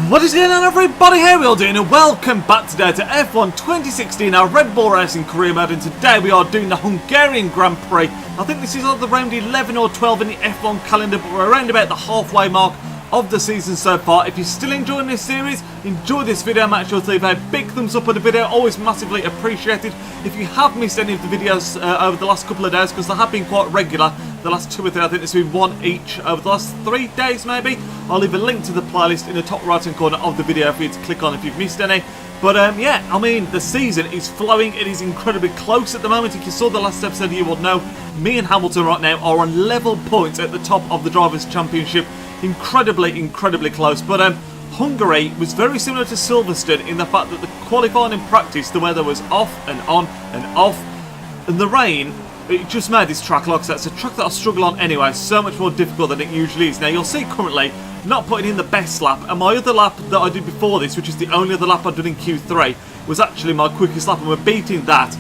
What is going on, everybody? How are we all doing? And welcome back today to F1 2016, our Red Bull Racing career mode. And today we are doing the Hungarian Grand Prix. I think this is either round 11 or 12 in the F1 calendar, but we're around about the halfway mark of the season so far. If you're still enjoying this series, enjoy this video, make sure to leave a big thumbs up on the video, always massively appreciated. If you have missed any of the videos over the last couple of days, because they have been quite regular, the last 2 or 3, I think there's been one each over the last 3 days maybe, I'll leave a link to the playlist in the top right hand corner of the video for you to click on if you've missed any. But yeah, I mean, the season is flowing, it is incredibly close at the moment. If you saw the last episode, you will know me and Hamilton right now are on level points at the top of the Drivers' Championship. Incredibly close. But Hungary was very similar to Silverstone in the fact that the qualifying and practice, the weather was off and on and off, and the rain, it just made this track, like I said, it's a track that I struggle on anyway, so much more difficult than it usually is. Now you'll see currently not putting in the best lap, and my other lap that I did before this, which is the only other lap I've done in Q3, was actually my quickest lap, and we're beating that.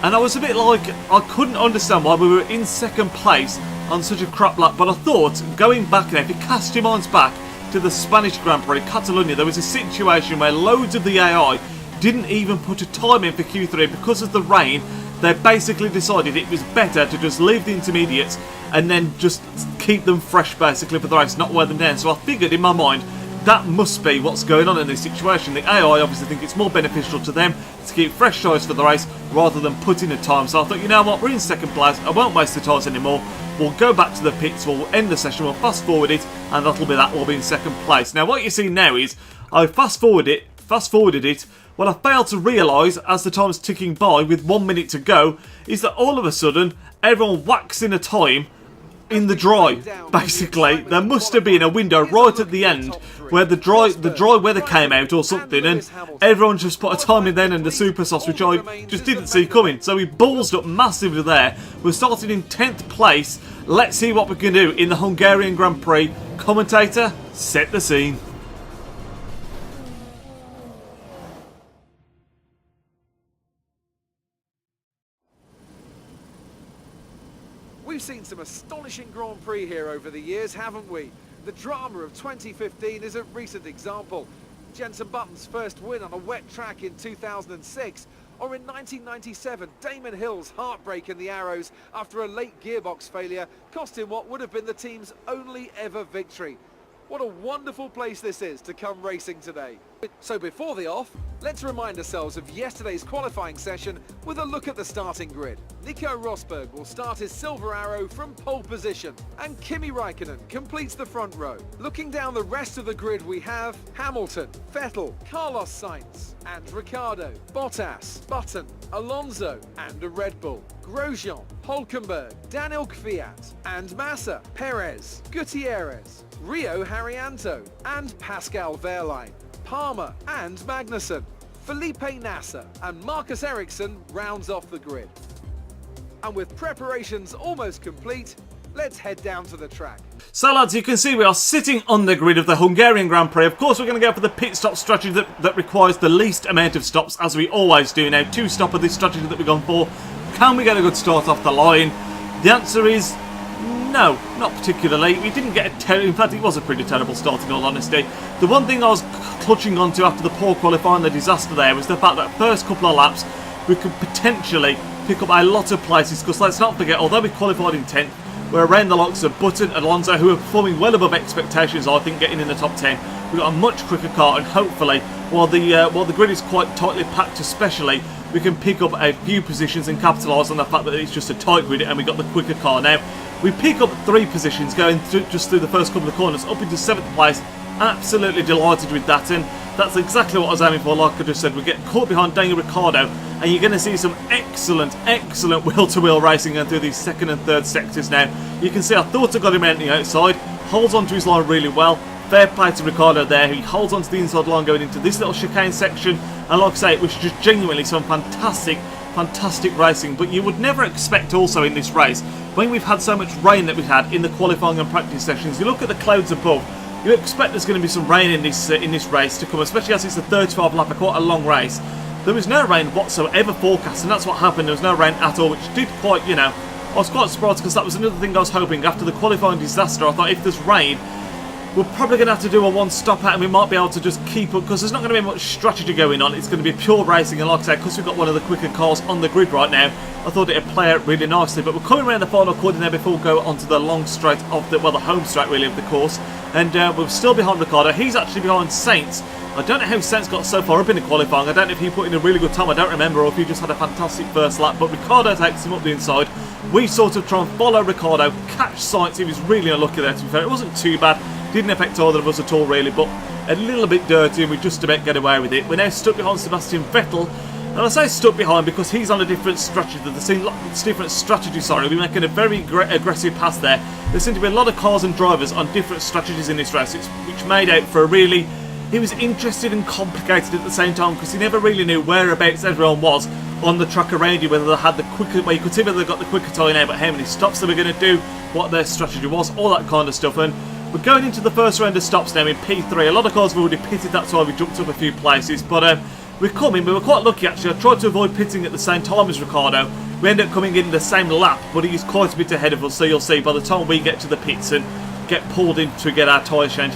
And I was a bit like, I couldn't understand why we were in second place on such a crap lap. But I thought, going back now, if you cast your minds back to the Spanish Grand Prix, Catalonia, there was a situation where loads of the AI didn't even put a time in for Q3 because of the rain. They basically decided it was better to just leave the intermediates and then just keep them fresh basically for the race, not wear them down. So I figured in my mind, that must be what's going on in this situation. The AI obviously think it's more beneficial to them to keep fresh tyres for the race rather than put in a time. So I thought, you know what, we're in second place, I won't waste the tyres anymore. We'll go back to the pits, we'll end the session, we'll fast forward it, and that'll be that, we'll be in second place. Now what you see now is, I fast forwarded it, what I failed to realise as the time's ticking by with 1 minute to go, is that all of a sudden, everyone whacks in a time in the dry, basically. There must have been a window right at the end where the dry weather came out or something, and everyone just put a time in then and the super sauce, which I just didn't see coming. So we ballsed up massively there. We're starting in 10th place. Let's see what we can do in the Hungarian Grand Prix. Commentator, set the scene. We've seen some astonishing Grand Prix here over the years, haven't we? The drama of 2015 is a recent example. Jenson Button's first win on a wet track in 2006, or in 1997, Damon Hill's heartbreak in the Arrows after a late gearbox failure cost him what would have been the team's only ever victory. What a wonderful place this is to come racing today. So before the off, let's remind ourselves of yesterday's qualifying session with a look at the starting grid. Nico Rosberg will start his silver arrow from pole position, and Kimi Raikkonen completes the front row. Looking down the rest of the grid, we have Hamilton, Vettel, Carlos Sainz, and Ricciardo, Bottas, Button, Alonso, and a Red Bull, Grosjean, Hülkenberg, Daniel Kvyat, and Massa, Perez, Gutierrez, Rio Haryanto, and Pascal Wehrlein, Palmer and Magnussen, Felipe Nasser, and Marcus Ericsson rounds off the grid. And with preparations almost complete, let's head down to the track. So lads, you can see we are sitting on the grid of the Hungarian Grand Prix. Of course we're going to go for the pit stop strategy that requires the least amount of stops, as we always do. Now 2 stop of this strategy that we've gone for. Can we get a good start off the line? The answer is no, not particularly. We didn't get a terrible, in fact it was a pretty terrible start in all honesty. The one thing I was clutching onto after the poor qualifying, the disaster there, was the fact that first couple of laps we could potentially pick up a lot of places, because let's not forget, although we qualified in 10th, we're around the likes of Button and Alonso, who are performing well above expectations, I think, getting in the top 10. We've got a much quicker car, and hopefully, while the grid is quite tightly packed especially, we can pick up a few positions and capitalise on the fact that it's just a tight grid and we got the quicker car. Now, we pick up 3 positions going just through the first couple of corners, up into 7th place. Absolutely delighted with that, and that's exactly what I was aiming for. Like I just said, we get caught behind Daniel Ricciardo, and you're going to see some excellent wheel-to-wheel racing going through these second and third sectors now. You can see I thought I got him out on the outside, holds onto his line really well. Fair play to Ricciardo there, he holds onto the inside line going into this little chicane section, and like I say, it was just genuinely some fantastic racing. But you would never expect also in this race, when we've had so much rain that we've had in the qualifying and practice sessions, you look at the clouds above, you expect there's going to be some rain in this race to come, especially as it's a 35 lap, quite a long race. There was no rain whatsoever forecast, and that's what happened. There was no rain at all, which did quite, you know, I was quite surprised, because that was another thing I was hoping after the qualifying disaster. I thought if there's rain, we're probably going to have to do a one stop out, and we might be able to just keep up, because there's not going to be much strategy going on. It's going to be pure racing, and like I say, because we've got one of the quicker cars on the grid right now, I thought it'd play out really nicely. But we're coming around the final corner now before we go onto the long straight of the, well, the home straight really of the course, and we're still behind Ricardo. He's actually behind Saints. I don't know how Saints got so far up in the qualifying. I don't know if he put in a really good time, I don't remember, or if he just had a fantastic first lap, but Ricardo takes him up the inside. We sort of try and follow Ricardo, catch Saints. He was really unlucky there, to be fair. It wasn't too bad, didn't affect either of us at all really, but a little bit dirty, and we just about get away with it. We're now stuck behind Sebastian Vettel, and I say stuck behind because he's on a different strategy. We're making a very aggressive pass there. There seem to be a lot of cars and drivers on different strategies in this race, which made out for a really... He was interested and complicated at the same time, because he never really knew whereabouts everyone was on the track around you, whether they had the quicker, well, you could see whether they got the quicker tyre now, but how many stops they were going to do, what their strategy was, all that kind of stuff. And we're going into the first round of stops now in P3. A lot of cars have already pitted, that's why we jumped up a few places, but we're coming. We were quite lucky actually. I tried to avoid pitting at the same time as Ricardo. We ended up coming in the same lap, but he's quite a bit ahead of us, so you'll see by the time we get to the pits and get pulled in to get our tyres changed,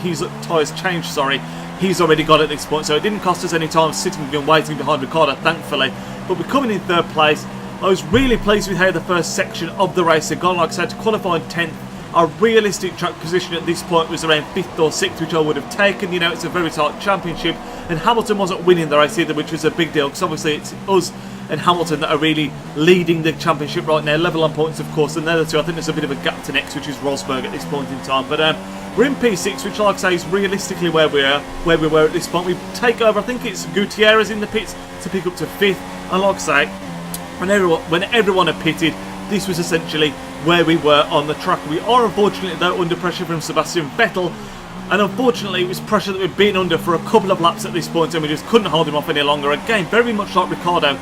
he's already got it at this point, so it didn't cost us any time sitting and waiting behind Ricardo, thankfully. But we're coming in third place. I was really pleased with how the first section of the race had gone. Like I said, to qualify in 10th, our realistic track position at this point was around 5th or 6th, which I would have taken. You know, it's a very tight championship, and Hamilton wasn't winning the race either, which was a big deal, because obviously it's us and Hamilton that are really leading the championship right now, level on points of course, and the other two, I think there's a bit of a gap to next, which is Rosberg at this point in time. But we're in P6, which like I say is realistically where we were at this point. We take over, I think it's Gutierrez in the pits to pick up to 5th, and like I say, when everyone had pitted, this was essentially where we were on the track. We are unfortunately though under pressure from Sebastian Vettel, and unfortunately it was pressure that we'd been under for a couple of laps at this point, and we just couldn't hold him off any longer. Again, very much like Ricardo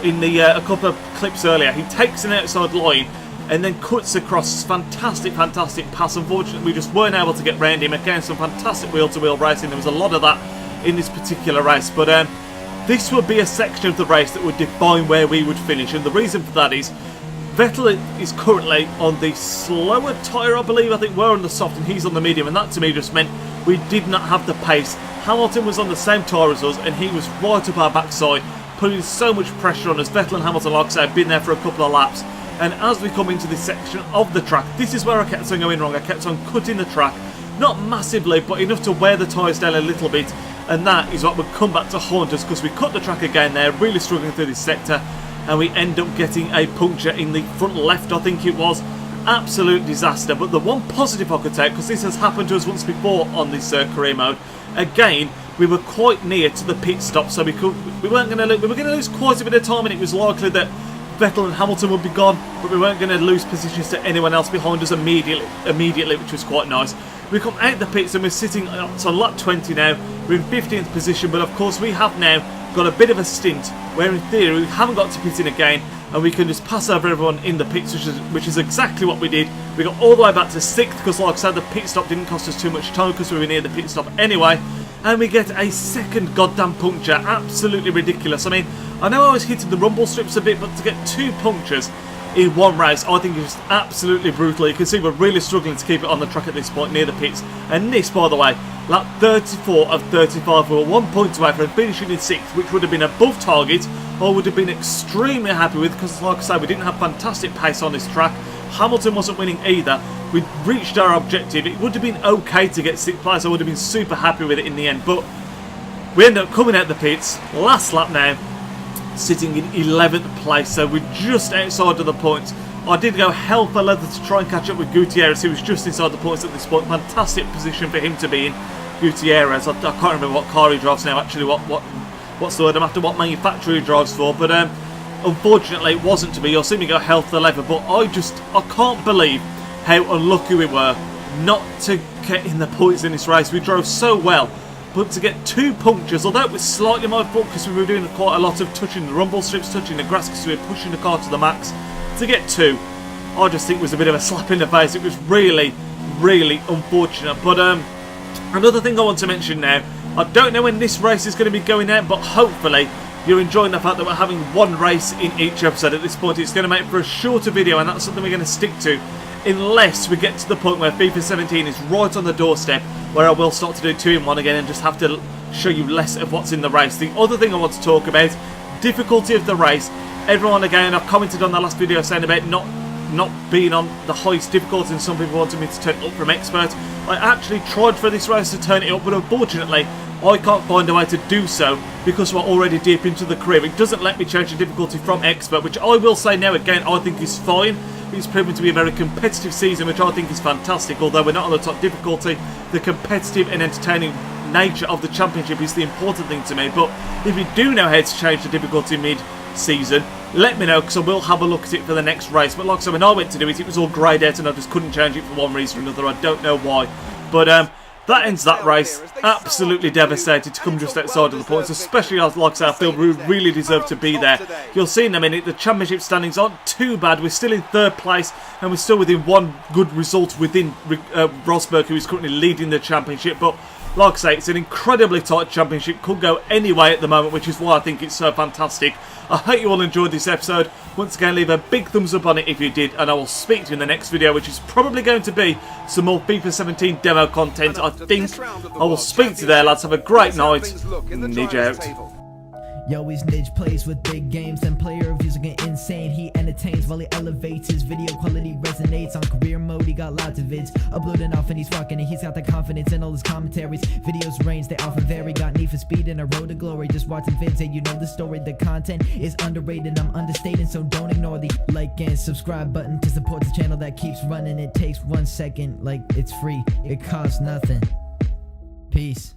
in the a couple of clips earlier, he takes an outside line and then cuts across. Fantastic pass. Unfortunately, we just weren't able to get round him. Again, some fantastic wheel-to-wheel racing. There was a lot of that in this particular race, but this would be a section of the race that would define where we would finish, and the reason for that is Vettel is currently on the slower tyre, I believe. I think we're on the soft and he's on the medium, and that to me just meant we did not have the pace. Hamilton was on the same tyre as us, and he was right up our backside, putting so much pressure on us. Vettel and Hamilton, like I say, have been there for a couple of laps, and as we come into this section of the track, this is where I kept on going wrong. I kept on cutting the track, not massively, but enough to wear the tyres down a little bit, and that is what would come back to haunt us, because we cut the track again there, really struggling through this sector, and we end up getting a puncture in the front left, I think it was. Absolute disaster. But the one positive I could take, because this has happened to us once before on this career mode, again, we were quite near to the pit stop, so we were going to lose quite a bit of time, and it was likely that Vettel and Hamilton would be gone, but we weren't going to lose positions to anyone else behind us immediately, which was quite nice. We come out the pits and we're sitting on lap 20 now. We're in 15th position, but of course we have now got a bit of a stint where in theory we haven't got to pit in again, and we can just pass over everyone in the pits, which is exactly what we did. We got all the way back to 6th, because like I said, the pit stop didn't cost us too much time because we were near the pit stop anyway, and we get a second goddamn puncture. Absolutely ridiculous. I mean, I know I was hitting the rumble strips a bit, but to get 2 punctures in one race, I think it's just absolutely brutal. You can see we're really struggling to keep it on the track at this point near the pits, and this, by the way, lap 34 of 35, we were 1 point away from finishing in 6th, which would have been above target. I would have been extremely happy with, because like I say, we didn't have fantastic pace on this track. Hamilton wasn't winning either. We'd reached our objective. It would have been okay to get 6th place. I would have been super happy with it in the end, but we end up coming out the pits, last lap now, sitting in 11th place, so we're just outside of the points. I did go hell for leather to try and catch up with Gutierrez, who was just inside the points at this point. Fantastic position for him to be in, Gutierrez. I can't remember what car he drives now, actually, what's the word I'm after, what manufacturer he drives for, but unfortunately it wasn't to be. You'll see me go hell for leather, but I can't believe how unlucky we were not to get in the points in this race. We drove so well, but to get 2 punctures, although it was slightly my fault because we were doing quite a lot of touching the rumble strips, touching the grass because we were pushing the car to the max, to get 2, I just think was a bit of a slap in the face. It was really, really unfortunate. But another thing I want to mention now, I don't know when this race is going to be going out, but hopefully you're enjoying the fact that we're having one race in each episode at this point. It's going to make for a shorter video, and that's something we're going to stick to unless we get to the point where FIFA 17 is right on the doorstep, where I will start to do 2-in-1 again and just have to show you less of what's in the race. The other thing I want to talk about, difficulty of the race. Everyone, again, I've commented on the last video saying about not being on the highest difficulty, and some people wanted me to turn it up from expert. I actually tried for this race to turn it up, but unfortunately I can't find a way to do so because we're already deep into the career. It doesn't let me change the difficulty from expert, which I will say now again I think is fine. It's proven to be a very competitive season, which I think is fantastic. Although we're not on the top difficulty, the competitive and entertaining nature of the championship is the important thing to me. But if you do know how to change the difficulty mid-season, let me know, because I will have a look at it for the next race. But like I said, when I went to do it, it was all greyed out and I just couldn't change it for one reason or another. I don't know why. But that ends that race. Absolutely devastated to come just outside of the points, especially as, like I said, I feel we really deserve to be there. You'll see in a minute the championship standings aren't too bad. We're still in 3rd place and we're still within one good result within Rosberg, who is currently leading the championship. But like I say, it's an incredibly tight championship. Could go any way at the moment, which is why I think it's so fantastic. I hope you all enjoyed this episode. Once again, leave a big thumbs up on it if you did, and I will speak to you in the next video, which is probably going to be some more FIFA 17 demo content. I think I will speak to you there, lads. Have a great night. Nidge out. Yo, he's Nidge, plays with big games and player reviews are getting insane. He entertains while he elevates, his video quality resonates. On career mode, he got lots of vids uploading off and he's rocking it. He's got the confidence in all his commentaries. Videos range, they often vary. Got Need for Speed and a road to glory. Just watching vids and you know the story. The content is underrated, I'm understating, so don't ignore the like and subscribe button to support the channel that keeps running. It takes 1 second, like it's free, it costs nothing. Peace.